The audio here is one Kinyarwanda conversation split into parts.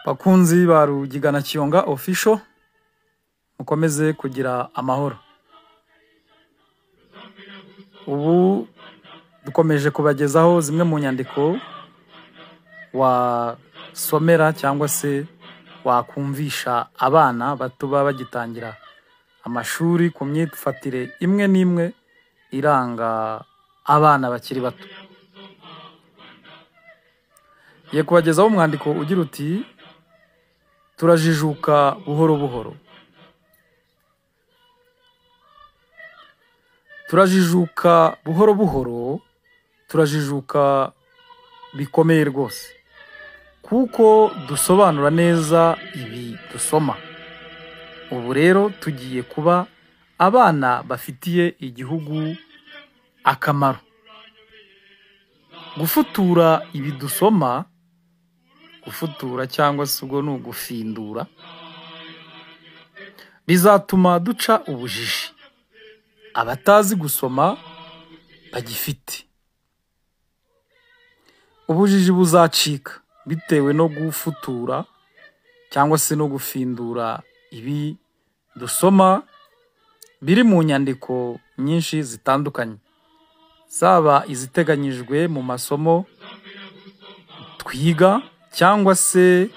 Bakunzi ba Rugigana Kiyonga official, mukomeze kugira amahoro. Ubu dukomeje kubagezaho zimwe mu nyandiko wasomera cyangwa se wakumvisha abana bato bagitangira amashuri ku myifatire imwe n'imwe iranga abana bakiri bato. Ye kubagezaho umwandiko ugira uti turajijuka buhoro buhoro. Turajijuka buhoro buhoro, turajijuka bikomeye rwose, kuko dusobanura neza ibi dusoma. Ubu rero tugiye kuba abana bafitiye igihugu akamaro. Gufutura ibi dusoma, gufutura cyangwa se ubwo ni ugufindura, bizatuma duca ubujiji abatazi gusoma bagifite. Ubujiji buzacika bitewe no gufutura cyangwa se no gufindura ibi dusoma biri mu nyandiko nyinshi zitandukanye, zaba iziteganyijwe mu masomo twiga cyangwa se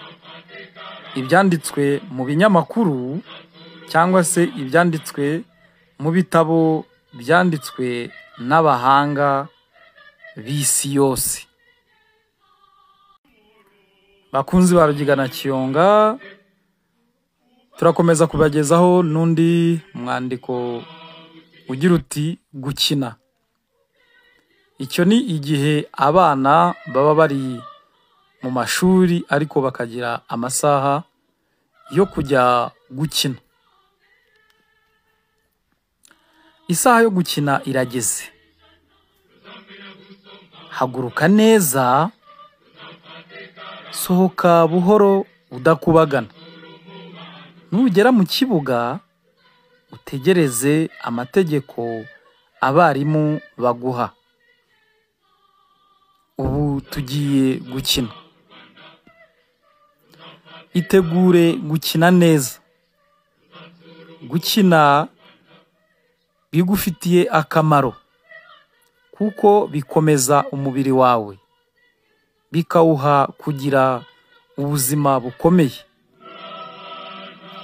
ibyanditswe mu binyamakuru cyangwa se ibyanditswe mu bitabo byanditswe n'abahanga b'isi yose. Bakunzi ba Rugigana Kiyonga, turakomeza kubagezaho n'undi mwandiko ugira uti gukina. Icyo ni igihe abana baba bari mu mashuri ariko bakagira amasaha yo kujya gukina. Isaha yo gukina irageze. Haguruka neza, sohoka buhoro udakubagana. Nugera mu kibuga utegereze amategeko abarimu baguha. Ubu tugiye gukina. Itegure gukina neza. Gukina bigufitiye akamaro, kuko bikomeza umubiri wawe, bikawuha kugira ubuzima bukomeye.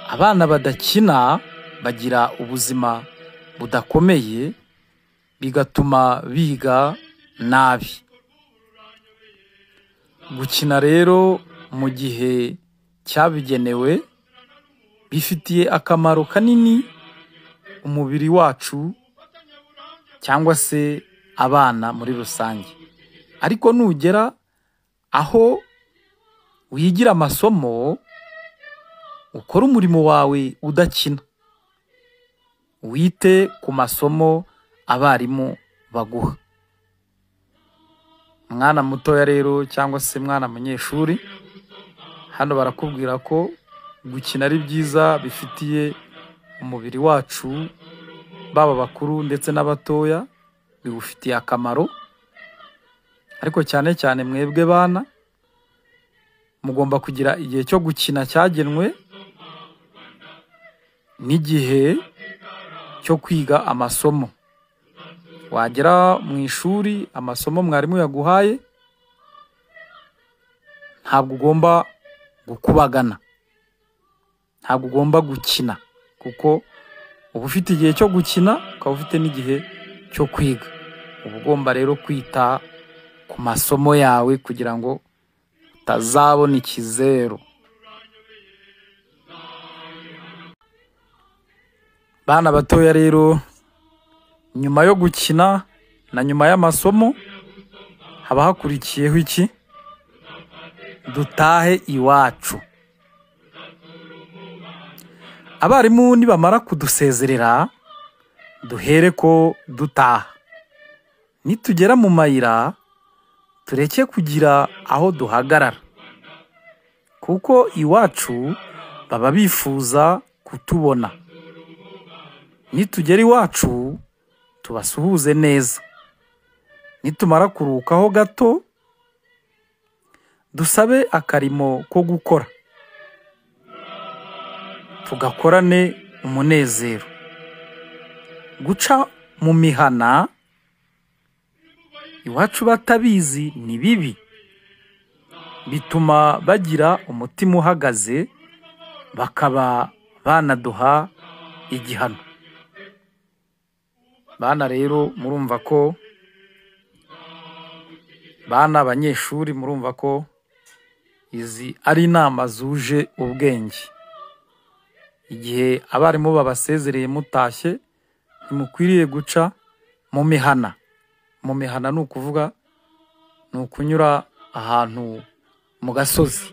Abana badakina bagira ubuzima budakomeye, bigatuma biga nabi. Gukina rero mu gihe cyabigenewe bifitiye akamaro kanini umubiri wacu cyangwa se abana muri rusange. Ariko nugera aho wigira amasomo, ukora umurimo wawe udakina, wite ku masomo abarimu baguha. Mwana mutoya rero cyangwa se mwana munyeshuri, hano barakubwira ko gukina ari byiza, bifitiye umubiri wacu, baba bakuru ndetse n'abatoya, bigufitiye akamaro. Ariko cyane cyane mwebwe bana, mugomba kugira igihe cyo gukina cyagenwe n'igihe cyo kwiga amasomo. Wagera mu ishuri amasomo mwarimu yaguhaye, ntabwo ugomba gukubagana, ntabwo ugomba gukina, kuko uba ufite igihe cyo gukina, ukaba ufite n'igihe cyo kwiga. Uba ugomba rero kwita ku masomo yawe kugira ngo utazabona ikizeru. Bana batoya rero, nyuma yo gukina na nyuma y'amasomo haba hakurikiyeho iki? Dutahe iwacu. Abarimu nibamara kudusezerera, duhere ko dutaha. Nitugera mu mayira, tureke kugira aho duhagarara, kuko iwacu baba bifuza kutubona. Nitugera iwacu tubasuhuze neza. Nitumara kuruhukaho gato, dusabe akarimo ko gukora tugakorane umunezero. Guca mu mihana iwacu batabizi ni bibi, bituma bagira umutima uhagaze, bakaba banaduha igihano. Bana rero murumva ko, bana abanyeshuri murumva ko izi ari inama zuje ubwenge. Igihe abarimu babasezereye mutashye, ntimukwiriye guca mu mihana. Mu mihana ni ukuvuga ni ukunyura ahantu mu gasozi,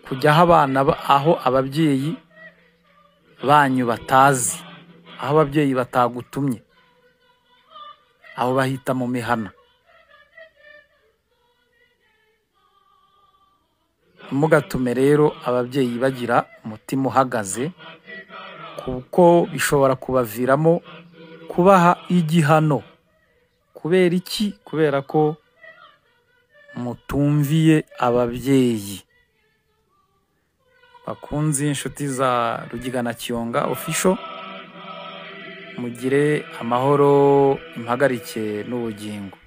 kujyaho abana aho ababyeyi banyu batazi, aho ababyeyi batagutumye, aho bahita mu mihana. Ntimugatume rero ababyeyi bagira umutima uhagaze, kuko bishobora kubaviramo kubaha igihano. Kubera iki? Kubera ko mutumviye ababyeyi. Bakunzi inshuti za Rugigana Kiyonga official, mugire amahoro, impagarike n'ubugingo.